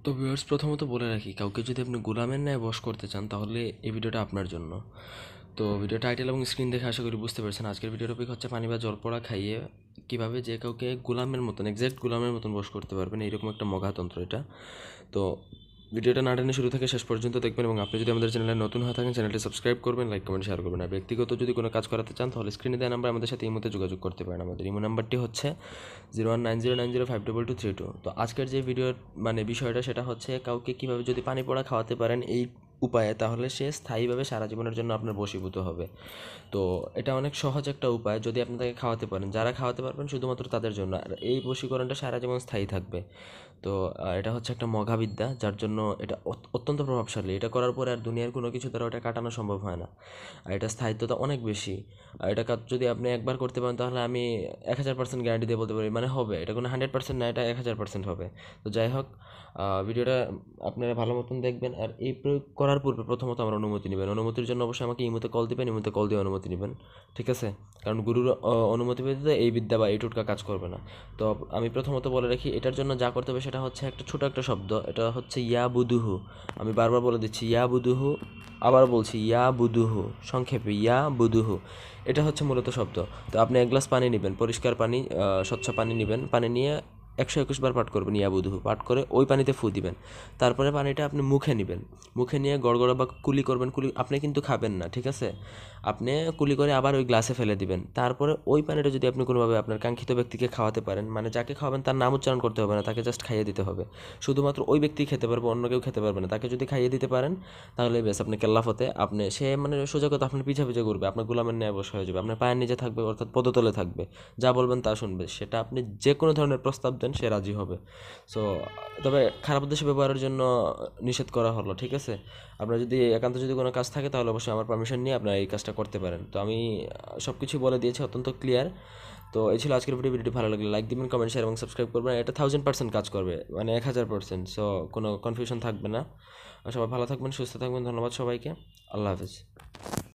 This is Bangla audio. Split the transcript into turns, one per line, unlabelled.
তো ভিউয়ার্স, প্রথমত বলে রাখি, কাউকে যদি আপনি গোলামের ন্যায় বশ করতে চান তাহলে এই ভিডিওটা আপনার জন্য। তো ভিডিও টাইটেল এবং স্ক্রিন দেখে আশা করি বুঝতে পারছেন আজকের ভিডিও টপিক হচ্ছে পানি বা জল পড়া খাইয়ে কীভাবে যে কাউকে গোলামের মতন, এক্স্যাক্ট গোলামের মতন বশ করতে পারবেন, এইরকম একটা মগাতন্ত্র এটা। তো ভিডিওটা না টেনে শুরু থেকে শেষ পর্যন্ত দেখবেন, এবং আপনি যদি আমাদের চ্যানেলে নতুন হয়ে থাকেন চ্যানেলটি সাবস্ক্রাইব করবেন, লাইক কমেন্ট শেয়ার করবেন। আর ব্যক্তিগত যদি কোনো কাজ করাতে চান তাহলে স্ক্রিনে দেওয়া নাম্বার আমাদের সাথে ইমোতে যোগাযোগ করতে পারেন। আমাদের ইমো নাম্বারটি হচ্ছে 0190905222। তো আজকের যে ভিডিওর বিষয়টা সেটা হচ্ছে কাউকে কীভাবে যদি পানি পড়া খাওয়াতে পারেন এই উপায়ে, তাহলে সে স্থায়ীভাবে সারা জীবনের জন্য আপনার বশীভূত হবে। তো এটা অনেক সহজ একটা উপায়, যদি আপনি তাকে খাওয়াতে পারেন। যারা খাওয়াতে পারবেন শুধুমাত্র তাদের জন্য, আর এই বশীকরণটা সারা জীবন স্থায়ী থাকবে। তো এটা হচ্ছে একটা মঘাবিদ্যা, যার জন্য এটা অত্যন্ত প্রভাবশালী। এটা করার পরে আর দুনিয়ার কোনো কিছু দ্বারা ওটা কাটানো সম্ভব হয় না। আর এটা স্থায়িত্বতা অনেক বেশি। আর এটা কাজ যদি আপনি একবার করতে পারেন তাহলে আমি 1000% গ্যারান্টি দিয়ে বলতে পারি হবে। এটা কোনো 100% না, এটা 1000% হবে। তো যাই হোক, ভিডিওটা আপনারা ভালো মতন দেখবেন। আর এই প্রয়োগ করার পূর্বে প্রথমত আমার অনুমতি নেবেন। অনুমতির জন্য অবশ্যই আমাকে ইমোতে কল দিবেন, ইমোতে কল দিয়ে অনুমতি নেবেন, ঠিক আছে? কারণ গুরুর অনুমতি ব্যতীত এই বিদ্যা বা এই টোটকা কাজ করবে না। তো আমি প্রথমত বলে রাখি, এটার জন্য যা করতে হবে সেটা হচ্ছে একটা ছোটো একটা শব্দ। এটা হচ্ছে ইয়া বুদুহু। আমি বারবার বলে দিচ্ছি ইয়া বুদুহু, আবার বলছি ইয়া বুদুহু, সংক্ষেপে ইয়া বুদুহু। এটা হচ্ছে মূলত শব্দ। তো আপনি 1 গ্লাস পানি নেবেন, পরিষ্কার পানি, স্বচ্ছ পানি নেবেন। পানি নিয়ে 121 বার পাঠ করবেন ইয়া বুদুহু। পাঠ করে ওই পানিতে ফু দিবেন। তারপরে পানিটা আপনি মুখে নেবেন। মুখে নিয়ে গড়গড়া বা কুলি করবেন। কুলি আপনি কিন্তু খাবেন না, ঠিক আছে? আপনি কুলি করে আবার ওই গ্লাসে ফেলে দিবেন। তারপরে ওই পানিটা যদি আপনি কোনোভাবে আপনার কাঙ্ক্ষিত ব্যক্তিকে খাওয়াতে পারেন, যাকে খাওয়াবেন তার নাম উচ্চারণ করতে হবে না, তাকে জাস্ট খাইয়ে দিতে হবে। শুধুমাত্র ওই ব্যক্তিই খেতে পারবে, অন্য কেউ খেতে পারবে না। তাকে যদি খাইয়ে দিতে পারেন তাহলে বেশ, আপনি কেল্লাফতে সে সোজা কথা আপনার পিছা পিছা ঘুরবে, আপনার গোলামের ন্যায় বশ হয়ে যাবে, আপনার পায়ের নিচে থাকবে, অর্থাৎ পদতলে থাকবে। যা বলবেন তা শুনবে। সেটা আপনি যে কোনো ধরনের প্রস্তাব দেন সে রাজি হবে। সো তবে খারাপ উদ্দেশ্যে ব্যবহারের জন্য নিষেধ করা হলো, ঠিক আছে? আপনার যদি একান্ত যদি কোনো কাজ থাকে তাহলে অবশ্যই আমার পারমিশন নিয়ে আপনারা এই কাজটা করতে পারেন। তো আমি সব কিছু বলে দিয়েছি, অত্যন্ত ক্লিয়ার। তো এই ছিল আজকের ভিডিওটি ভালো লাগলে লাইক দিবেন, কমেন্ট শেয়ার এবং সাবস্ক্রাইব করবেন। এটা 1000% কাজ করবে, 1000%। সো কোনো কনফিউশন থাকবে না। সবাই ভালো থাকবেন, সুস্থ থাকবেন। ধন্যবাদ সবাইকে। আল্লাহ হাফিজ।